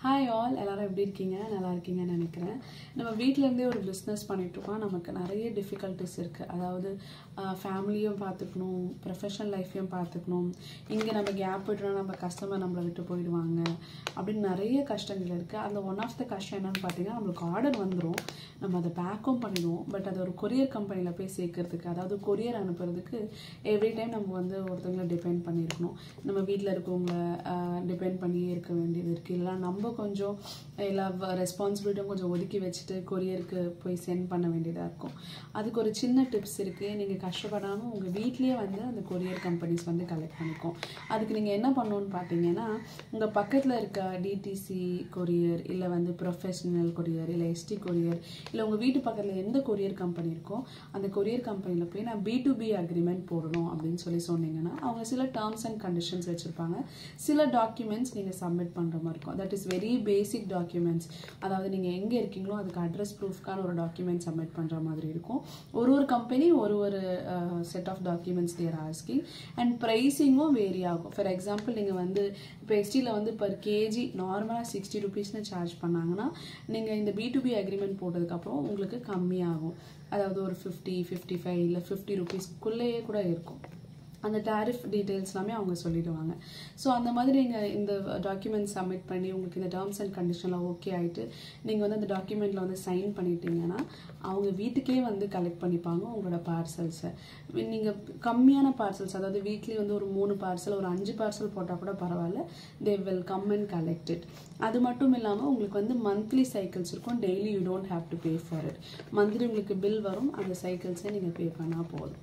Hi all எல்லாரும் எப்படி இருக்கீங்க? நல்லா இருக்கீங்கன்னு நினைக்கிறேன். நம்ம வீட்டிலேருந்தே ஒரு பிஸ்னஸ் பண்ணிகிட்ருக்கோம். நமக்கு நிறைய டிஃபிகல்ட்டிஸ் இருக்குது. அதாவது ஃபேமிலியும் பார்த்துக்கணும், ப்ரொஃபஷனல் லைஃப்பையும் பார்த்துக்கணும். இங்கே நம்ம கேப் விட்டுனா நம்ம கஸ்டமர் நம்மளை விட்டு போயிடுவாங்க அப்படின்னு நிறைய கஷ்டங்கள் இருக்குது. அந்த ஒன் ஆஃப் த கஷ்டம் என்னென்னு பார்த்தீங்கன்னா, நம்மளுக்கு ஆர்டர் வந்துடும், நம்ம அதை பேக்கும் பண்ணிடுவோம். பட் அது ஒரு கொரியர் கம்பெனியில் போய் சேர்க்கறதுக்கு, அதாவது கொரியர் அனுப்புறதுக்கு எவ்ரி டைம் நம்ம வந்து ஒருத்தவங்களை டிபெண்ட் பண்ணியிருக்கணும். நம்ம வீட்டில் இருக்கவங்கள டிபெண்ட் பண்ணியே இருக்க வேண்டியது இருக்குது. இல்லை நம்ம கொஞ்சம் எல்லா ரெஸ்பான்சிபிலிட்டியும் கொஞ்சம் ஒதுக்கி வச்சுட்டு கொரியருக்கு போய் சென்ட் பண்ண வேண்டியதாக இருக்கும். அதுக்கு ஒரு சின்ன டிப்ஸ் இருக்குது. நீங்கள் கஷ்டப்படாமல் உங்கள் வீட்லேயே வந்து அந்த கொரியர் கம்பெனிஸ் வந்து கலெக்ட் பண்ணிக்கும். அதுக்கு நீங்கள் என்ன பண்ணணுன்னு பார்த்தீங்கன்னா, உங்கள் பக்கத்தில் இருக்க டிடிசி கொரியர், இல்லை வந்து ப்ரொஃபஷனல் கொரியர், இல்லை எஸ்டி கொரியர், இல்லை உங்கள் வீட்டு பக்கத்தில் எந்த கொரியர் கம்பெனி இருக்கோ அந்த கொரியர் கம்பெனியில் போய் நான் B2B அக்ரிமெண்ட் போடணும் அப்படின்னு சொன்னீங்கன்னா அவங்க சில டேர்ம்ஸ் அண்ட் கண்டிஷன்ஸ் வச்சுருப்பாங்க. சில டாக்குமெண்ட்ஸ் நீங்கள் சப்மிட் பண்ணுற மாதிரி இருக்கும். That is very basic documents. அதாவது நீங்கள் எங்கே இருக்கீங்களோ அதுக்கு அட்ரஸ் ப்ரூஃப்கான ஒரு டாக்குமெண்ட் சப்மிட் பண்ணுற மாதிரி இருக்கும். ஒரு கம்பெனி ஒரு set of documents they're asking and ப்ரைஸிங்கும் வேரி ஆகும். ஃபார் எக்ஸாம்பிள் நீங்கள் வந்து இப்போ எஸ்டியில் வந்து பர் கேஜி நார்மலாக 60 rupeesனு சார்ஜ் பண்ணாங்கன்னா, நீங்கள் இந்த B2B அக்ரிமெண்ட் போட்டதுக்கப்புறம் உங்களுக்கு கம்மியாகும். அதாவது ஒரு 50, 55 இல்லை 50 rupeesக்குள்ளேயே கூட இருக்கும். அந்த டேரிஃப் டீட்டெயில்ஸ் எல்லாமே அவங்க சொல்லிடுவாங்க. ஸோ அந்த மாதிரி நீங்கள் இந்த டாக்குமெண்ட் சப்மிட் பண்ணி உங்களுக்கு இந்த டேர்ம்ஸ் அண்ட் கண்டிஷன்லாம் ஓகே ஆகிட்டு நீங்கள் வந்து அந்த டாக்குமெண்ட்டில் வந்து சைன் பண்ணிட்டீங்கன்னா அவங்க வீட்டுக்கே வந்து கலெக்ட் பண்ணிப்பாங்க உங்களோட பார்சல்ஸை. நீங்கள் கம்மியான பார்சல்ஸ், அதாவது வீக்லி வந்து ஒரு 3 பார்சல், ஒரு 5 பார்சல் போட்டால் கூட பரவாயில்ல, they will come and collect it. அது மட்டும் இல்லாமல் உங்களுக்கு வந்து மந்த்லி சைக்கிள்ஸ் இருக்கும். Daily you don't have to pay for it. Monthly உங்களுக்கு பில் வரும், அந்த சைக்கிள்ஸை நீங்கள் பே பண்ணால் போதும்.